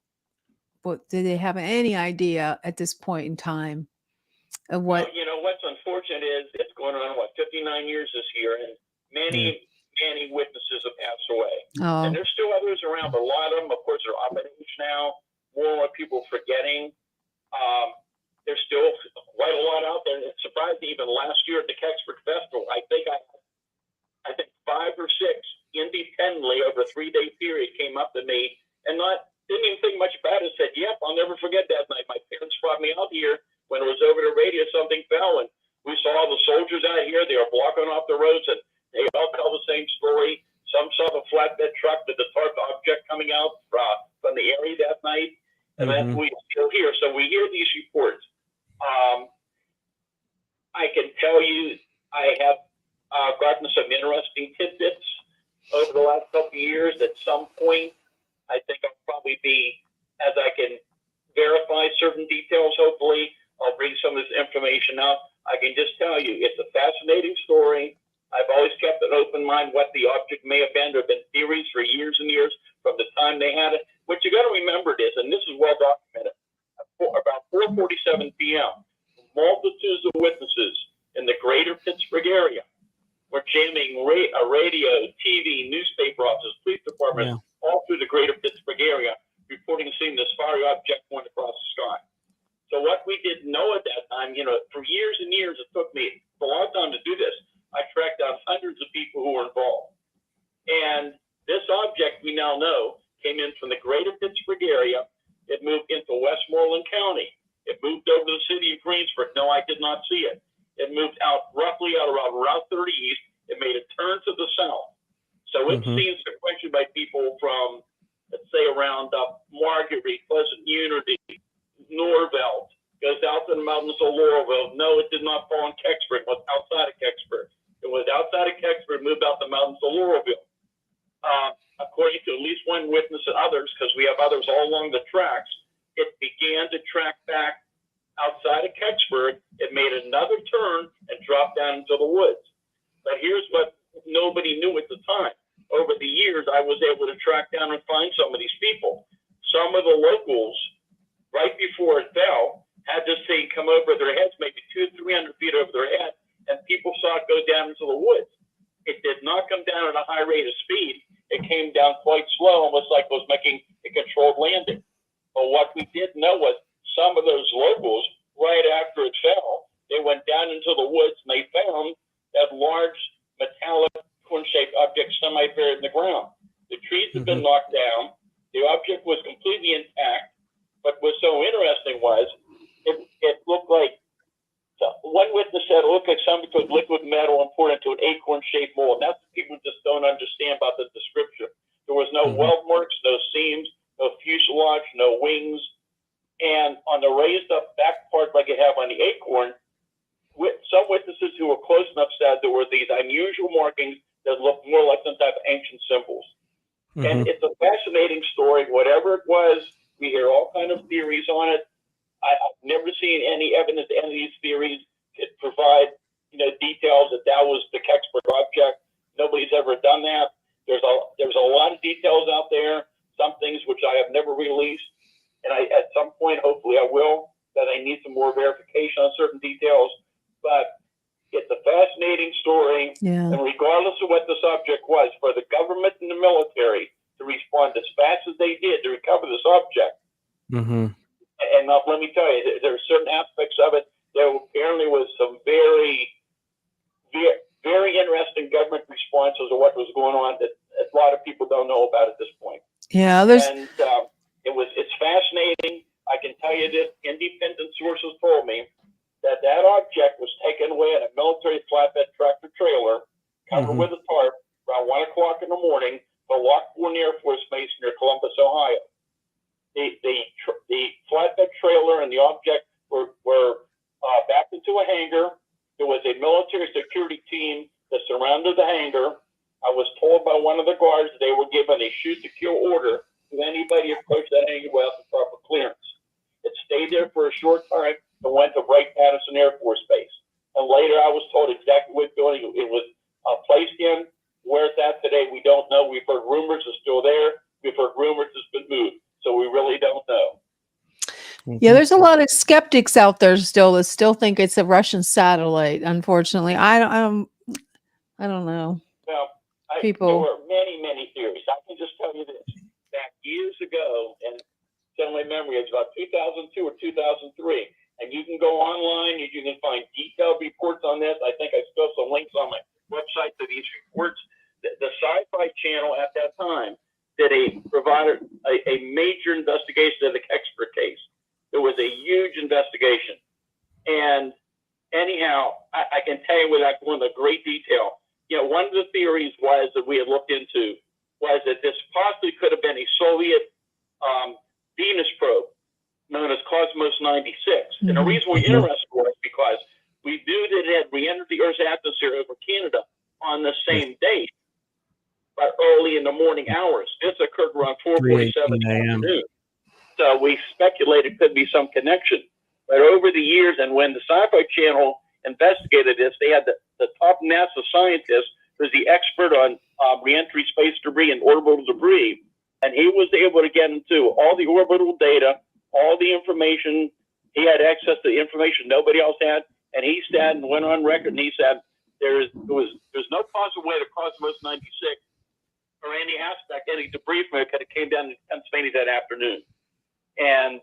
What do they have any idea at this point in time of what? Well, what's unfortunate is it's going on 59 years this year, and many witnesses have passed away. And there's still others around, but a lot of them, of course, are up in age now. More and more people forgetting. There's still quite a lot out there. And it's surprising, even last year at the Kecksburg Festival, I think 5 or 6 independently over a 3-day period came up to me and didn't even think much about it. Said, "Yep, I'll never forget that night. My parents brought me out here when it was over the radio. Something fell, and we saw all the soldiers out here. They were blocking off the roads, and they all tell the same story. Some saw the flatbed truck with the dark object coming out from the area that night, and that's what we still hear. So we hear these reports. I can tell you, I have gotten some interesting tidbits over the last couple of years. At some point, I think I'll probably be, as I can verify certain details, hopefully, I'll bring some of this information out. I can just tell you, it's a fascinating story. I've always kept an open mind what the object may have been. There have been theories for years and years from the time they had it. What you got to remember is, and this is well documented, about 4:47 p.m., multitudes of witnesses in the greater Pittsburgh area were jamming radio, TV, newspaper offices, police departments, all through the greater Pittsburgh area, reporting seeing this fiery object going across the sky. So what we didn't know at that time, for years and years, it took me a long time to do this. I tracked down hundreds of people who were involved. And this object, we now know, came in from the greater Pittsburgh area. It moved into Westmoreland County. It moved over to the city of Greensburg. No, I did not see it. It moved out roughly out around Route 30 East. It made a turn to the south. So it's seen sequentially by people from, let's say, around Marguerite, Pleasant Unity, Norvelt, goes out to the mountains of Laurelville. No, it did not fall in Kecksburg. It was outside of Kecksburg. It was outside of Kecksburg, moved out the mountains of Laurelville. According to at least one witness and others, because we have others all along the tracks, it began to track back outside of Kecksburg. It made another turn and dropped down into the woods. But here's what nobody knew at the time. Over the years, I was able to track down and find some of these people. Some of the locals, right before it fell, had this thing come over their heads, maybe 200-300 feet over their head, and people saw it go down into the woods. It did not come down at a high rate of speed. It came down quite slow, almost like it was making a controlled landing. But what we did know was some of those locals, right after it fell, they went down into the woods and they found that large metallic cone-shaped object semi-buried in the ground. The trees had been knocked down. The object was completely intact. But what's so interesting was it looked like, one witness said it looked like somebody took liquid metal and poured it into an acorn-shaped mold. That's what people just don't understand about the description. There was no weld marks, no seams, no fuselage, no wings. And on the raised up back part like you have on the acorn, some witnesses who were close enough said there were these unusual markings that looked more like some type of ancient symbols. And it's a fascinating story. Whatever it was, we hear all kind of theories on it. I've never seen any evidence that any of these theories could provide, details that was the Kecksburg object. Nobody's ever done that. There's a lot of details out there, some things which I have never released. And at some point, hopefully I will, that I need some more verification on certain details. But it's a fascinating story. Yeah. And regardless of what the subject was, for the government and the military to respond as fast as they did to recover this object. And let me tell you, there are certain aspects of it. There apparently was some very, very, very interesting government responses to what was going on that a lot of people don't know about at this point. Yeah, And it's fascinating. I can tell you this, independent sources told me that object was taken away in a military flatbed tractor trailer covered with a tarp around 1 o'clock in the morning to Lockbourne Air Force Base near Columbus, Ohio. The flatbed trailer and the object were backed into a hangar. There was a military security team that surrounded the hangar. I was told by one of the guards they were given a shoot-to-kill order to anybody approach that hangar without the proper clearance. It stayed there for a short time and went to Wright-Patterson Air Force Base. And later I was told exactly what building it was placed in. Where it's at today, we don't know. We've heard rumors it's still there. We've heard rumors it's been moved. So we really don't know. Yeah, there's a lot of skeptics out there still that still think it's a Russian satellite. Unfortunately, I don't know. Well, there were many, many theories. I can just tell you this. Back years ago, and tell my memory, it's about 2002 or 2003, and you can go online and you can find detailed reports on this. I think I still have some links on my website to these reports. The Sci-Fi Channel at that time provided a major investigation of the Kecksburg case. There was a huge investigation. And anyhow, I can tell you without going into great detail, one of the theories was that we had looked into was that this possibly could have been a Soviet Venus probe known as Cosmos 96. And the reason we're interested was because we knew that it had re-entered the Earth's atmosphere over Canada on the same date, but early in the morning hours. This occurred around 4:47 in the afternoon. So we speculated could be some connection. But over the years, and when the Sci-Fi Channel investigated this, they had the top NASA scientist who's the expert on re-entry space debris and orbital debris. And he was able to get into all the orbital data, all the information. He had access to the information nobody else had. And he said, and went on record, and he said, there's no possible way that Cosmos 96 or any aspect, any debris from it could have came down to Pennsylvania that afternoon. And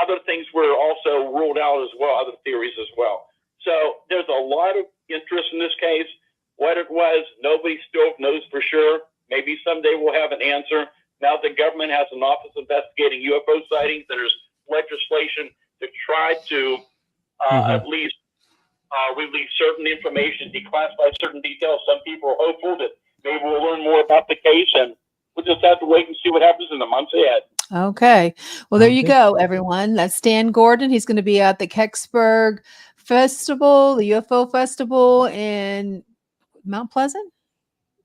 other things were also ruled out as well, other theories as well. So there's a lot of interest in this case. What it was, nobody still knows for sure. Maybe someday we'll have an answer. Now the government has an office investigating UFO sightings. There's legislation to try to Mhm. At least release certain information, declassify certain details. Some people are hopeful that maybe we'll learn more about the case, and we'll just have to wait and see what happens in the months ahead. Okay. Well, there you Okay. go, everyone. That's Stan Gordon. He's going to be at the Kecksburg Festival, the UFO Festival in Mount Pleasant.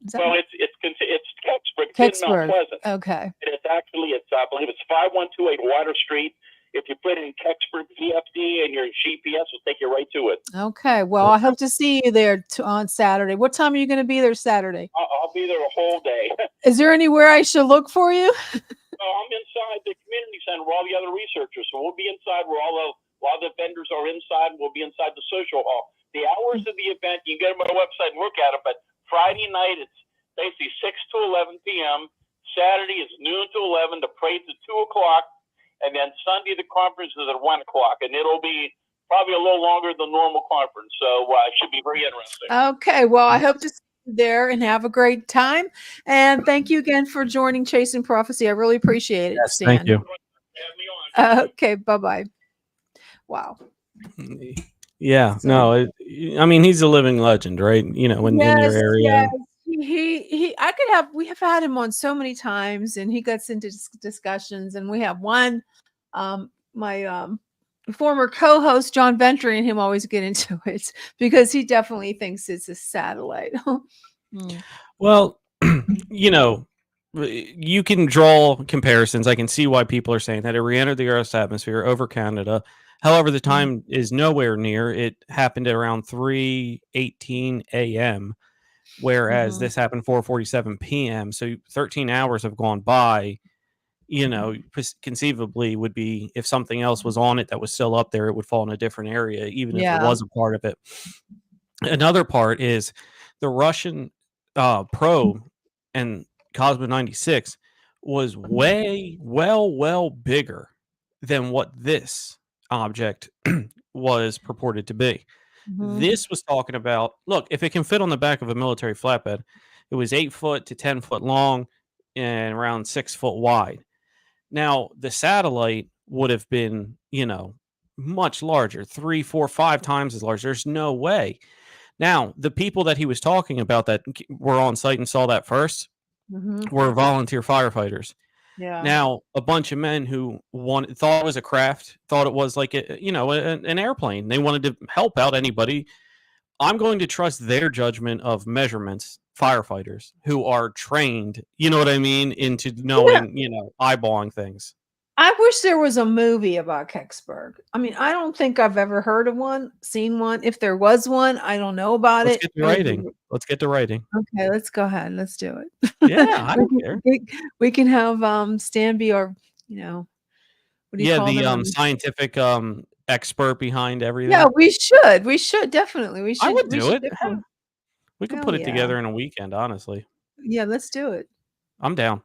Is that Well, right? it's Kecksburg. It's in Mount Kecksburg. Pleasant. Okay. And it's actually, I believe it's 5128 Water Street. If you put in Kecksburg VFD and your GPS will take you right to it. Okay. Well, I hope to see you there on Saturday. What time are you going to be there Saturday? I'll be there a whole day. Is there anywhere I should look for you? I'm inside the community center where all the other researchers. So we'll be inside where a lot of the vendors are inside. We'll be inside the social hall. The hours of the event, you can get them on our website and look at them. But Friday night, it's basically 6 to 11 p.m. Saturday is noon to 11. The parade's at 2 o'clock. And then Sunday, the conference is at 1 o'clock. And it'll be probably a little longer than normal conference. So it should be very interesting. Okay. Well, I hope to see you there and have a great time. And thank you again for joining Chasing Prophecy. I really appreciate it, Yes, Stan. thank you. Have me on. Okay. Bye-bye. Wow. Yeah, So- no, I mean, he's a living legend, right? You know, in your area. Yes. We have had him on so many times, and he gets into discussions, and we have one, my former co-host John Ventry and him always get into it because he definitely thinks it's a satellite. Well, you know, you can draw comparisons. I can see why people are saying that it re-entered the Earth's atmosphere over Canada. However, the time is nowhere near. It happened at around 3:18 a.m., whereas this happened 4:47 p.m. So 13 hours have gone by. You know, conceivably would be if something else was on it that was still up there, it would fall in a different area, even if it Yeah. was a part of it. Another part is the Russian probe and Cosmo 96 was well bigger than what this object was purported to be. Mhm. This was talking about, look, if it can fit on the back of a military flatbed, it was 8 foot to 10 foot long and around 6 foot wide. Now, the satellite would have been, you know, much larger, 3, 4, 5 times as large. There's no way. Now, the people that he was talking about that were on site and saw that first Mhm. were volunteer firefighters. Yeah. Now, a bunch of men who thought it was a craft, thought it was like an airplane. They wanted to help out anybody. I'm going to trust their judgment of measurements, firefighters who are trained, you know what I mean, into knowing, eyeballing things. I wish there was a movie about Kecksburg. I mean, I don't think I've ever heard of one, seen one. If there was one, I don't know about Let's it. get to writing. Let's get to writing. Okay, let's go ahead. Let's do it. Yeah, I don't care. We can have Stan be our, what do you Yeah, call the them? scientific expert behind everything. Yeah, we should. We should definitely. I would we do should it. definitely- We could Hell put it yeah. together in a weekend, honestly. Yeah, let's do it. I'm down.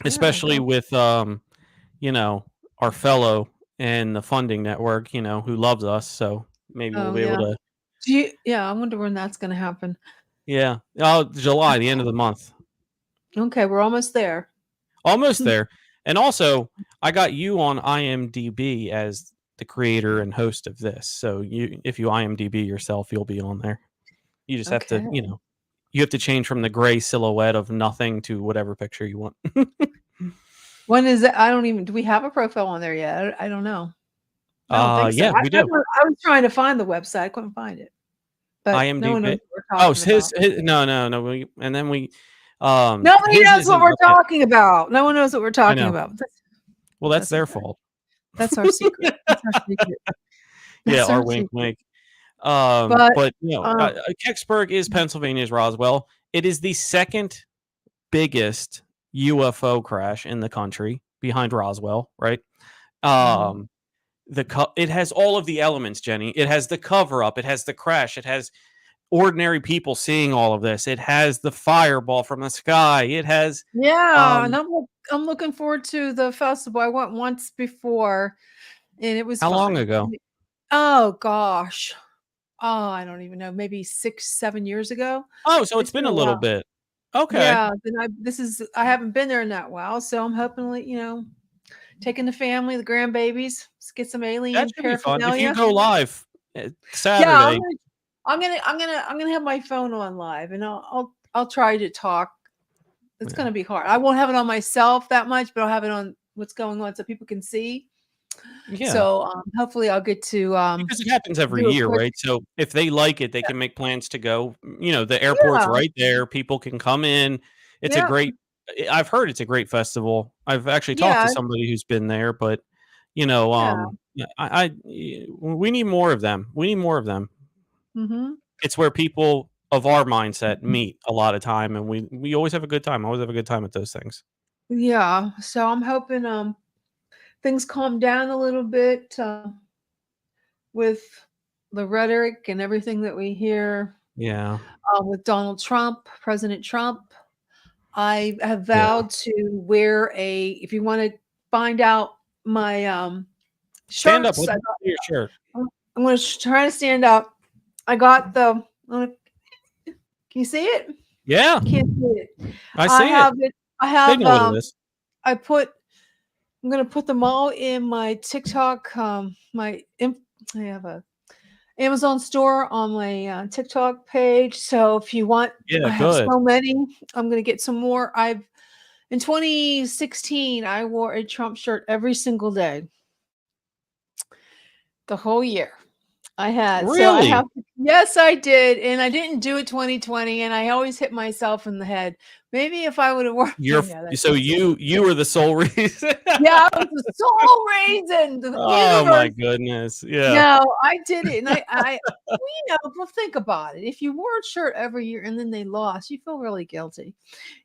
Yeah, Especially with our fellow and the funding network, who loves us, so maybe we'll be able to. I wonder when that's going to happen. Yeah. Oh, July, the end of the month. Okay, we're almost there. Almost there. And also, I got you on IMDb as the creator and host of this. So if you IMDb yourself, you'll be on there. You just have to, you have to change from the gray silhouette of nothing to whatever picture you want. When is it? I don't even. Do we have a profile on there yet? I don't know. I don't think so. Yeah, we do. I was trying to find the website. I couldn't find it. But IMDb. no one knows what we're talking about. No. And then we. Nobody knows what we're talking about. No one knows what we're talking about. Well, that's their fault. That's our secret. That's our secret. Yeah, our wink, wink. But Kecksburg is Pennsylvania's Roswell. It is the second biggest UFO crash in the country behind Roswell, right? It has all of the elements, Jenny. It has the cover up, it has the crash, it has ordinary people seeing all of this. It has the fireball from the sky. It has and I'm looking forward to the festival. I went once before and it was how fun. long ago? Oh gosh. Oh, I don't even know. Maybe 6-7 years ago. Oh, so it's been a little bit. Okay. Yeah, then I haven't been there in that while, so I'm hoping taking the family, the grandbabies, let's get some That alien should be fun. If you paraphernalia. go live Yeah, Saturday, I'm gonna have my phone on live, and I'll try to talk. It's yeah. gonna be hard. I won't have it on myself that much, but I'll have it on what's going on so people can see. Yeah. So hopefully I'll get to Because it happens every do a year, quick. right? So if they like it, they can make plans to go. The airport's Yeah, right there. People can come in. It's a yeah, great. I've heard it's a great festival. I've actually talked to yeah, somebody who's been there, but yeah. yeah, we need more of them. We need more of them. Hmm. It's where people of our mindset meet a lot of time, and we always have a good time. I always have a good time at those things. Yeah. So I'm hoping things calm down a little bit with the rhetoric and everything that we hear Yeah, with Donald Trump, President Trump. I have yeah. vowed to wear if you want to find out my Stand up. shirts, Let me see your shirt. I'm going to try to stand up. I got can you see it? Yeah, Can't see it. I I see it. have it. I They have, know what it is. I'm going to put them all in my TikTok, I have a Amazon store on my TikTok page. So if you want, Yeah, I have good. so many. I'm going to get some more. In 2016, I wore a Trump shirt every single day, the whole year. Really? Yes, I did. And I didn't do it 2020. And I always hit myself in the head. Maybe if I would have worn, yeah, that's So you were the sole reason. yeah, that was the sole reason. The Oh my universe. goodness. Yeah. No, I did it. And well, but think about it. If you wore a shirt every year and then they lost, you feel really guilty.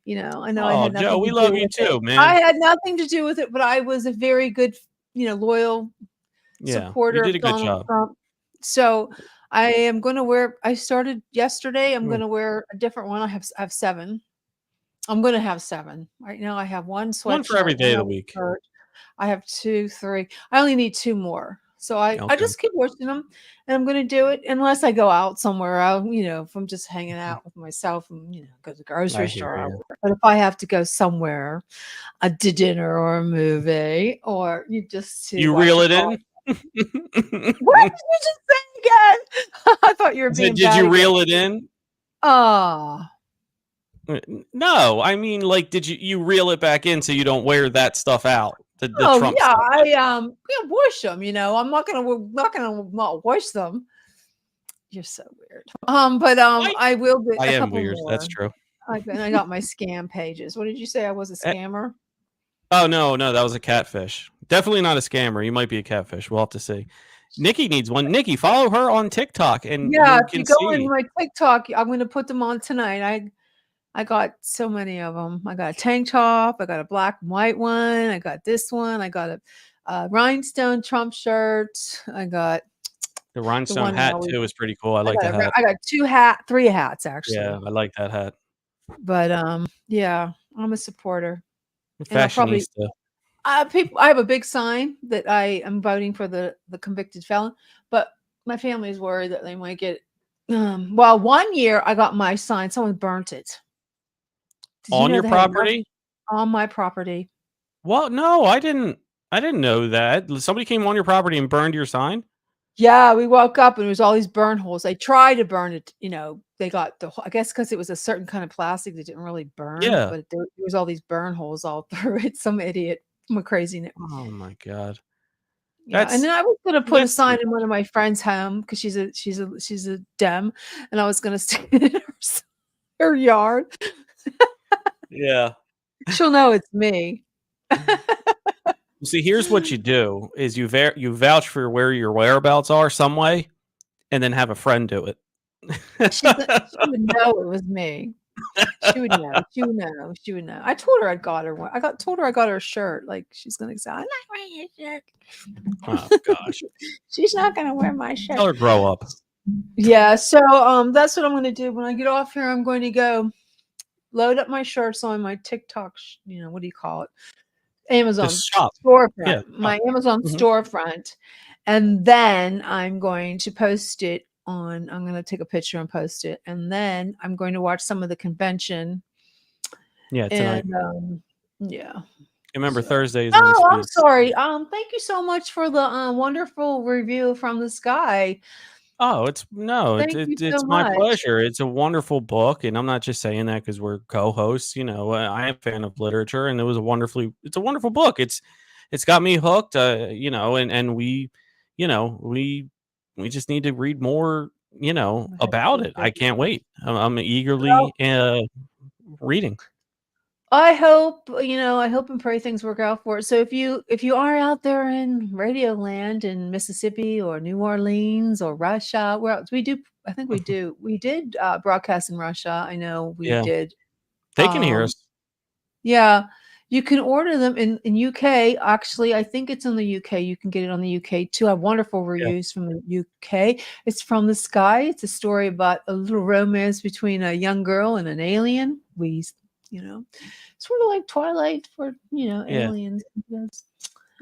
I know I Oh, had Joe, nothing we to do love you with it. too, man. I had nothing to do with it, but I was a very good, loyal Yeah, you supporter did of a good Donald job. Trump. So I started yesterday. I'm Mm. going to wear a different one. I have 7. I'm going to have 7. Right now I have one One for every sweatshirt, day one of the other week. shirt. I have 2, 3. I only need 2 more. So I Okay. just keep washing them, and I'm going to do it unless I go out somewhere. If I'm just hanging out with myself and, go to the grocery I hear store, I you. wear it. But if I have to go somewhere, to dinner or a movie, or you just to You watch reel a it ball. in? What did you just say again? I thought you were I said, being did bad you again. reel it in? Oh, No, I mean, like, did you reel it back in so you don't wear that stuff out? The oh Trump yeah, stuff. wash them. I'm not gonna not wash them. You're so weird. But I, I will get I a am couple weird. That's more. true. I got my scam pages. What did you say? I was a Eh, scammer? Oh no, that was a catfish. Definitely not a scammer. You might be a catfish. We'll have to see. Nikki needs one. Nikki, follow her on TikTok, and Yeah, you if you can go in see. my TikTok, I'm gonna put them on tonight. I got so many of them. I got a tank top. I got a black and white one. I got this one. I got a rhinestone Trump shirt. I got The the rhinestone one I hat always. too is pretty cool. I like the hat. I got 3 hats Yeah, actually. I like that hat. But yeah, I'm a supporter, and I'll probably Fashionista. I have a big sign that I am voting for the convicted felon, but my family is worried that they might get. Well, one year I got my sign. Someone burnt it. Did you On know your they had enough property? on my property? Well, no, I didn't. I didn't know that. Somebody came on your property and burned your sign. Yeah, we woke up and there was all these burn holes. They tried to burn it, they got I guess because it was a certain kind of plastic that didn't really burn, Yeah. but there was all these burn holes all through it. Some idiot, some crazy. Oh my god. Yeah, and That's then I was gonna put a that's sign in one of my friends' home because she's a Dem, and I was gonna stick it in her yard. yeah. She'll know it's me. See, here's what you do: is you vouch for where your whereabouts are some way, and then have a friend do it. She would know it was me. She would know. She would know. She would know. I told her I got her one. Told her I got her a shirt. Like she's gonna say, "I'm not wearing your shirt." Oh gosh. She's not gonna wear my shirt. Tell her grow up. Yeah. So that's what I'm gonna do when I get off here. I'm going to go load up my shirts on my TikTok. What do you call it? The Amazon shop. Yeah. storefront. Shop. My Amazon Mhm. storefront, and then I'm going to post it on. I'm going to take a picture and post it, and then I'm going to watch some of the convention. Yeah, tonight. And yeah. Remember, Thursdays when he Oh, I'm speaks. sorry. Thank you so much for the wonderful review from the sky. Oh, it's Thank you so it's my much. pleasure. It's a wonderful book, and I'm not just saying that because we're co-hosts. I am a fan of literature, and it's a wonderful book. It's got me hooked. And we just need to read more. About it. I can't wait. I'm eagerly reading. I hope, I hope and pray things work out for it. So if you are out there in Radio Land in Mississippi or New Orleans or Russia, where else we do, I think we did broadcast in Russia. I know we Yeah, did. they can hear us. Yeah, you can order them in UK. Actually, I think it's in the UK. You can get it on the UK too. I have wonderful Yeah. reviews from the UK. It's From the Sky. It's a story about a little romance between a young girl and an alien. Sort of like Twilight for Yeah. aliens. Yes.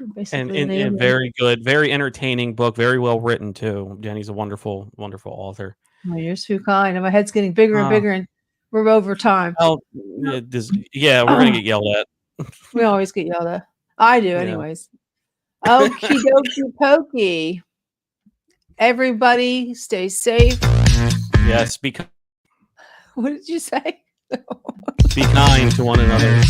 And, Basically an and alien. very good, very entertaining book, very well written too. Jenny's a wonderful, wonderful author. Oh, you're too kind. And my head's getting bigger and bigger, and we're over time. Well, we're gonna get yelled at. We always get yelled at. I do, Yeah. anyways. Okie dokie pokey. Everybody stay safe. Yes, What did you say? be kind to one another.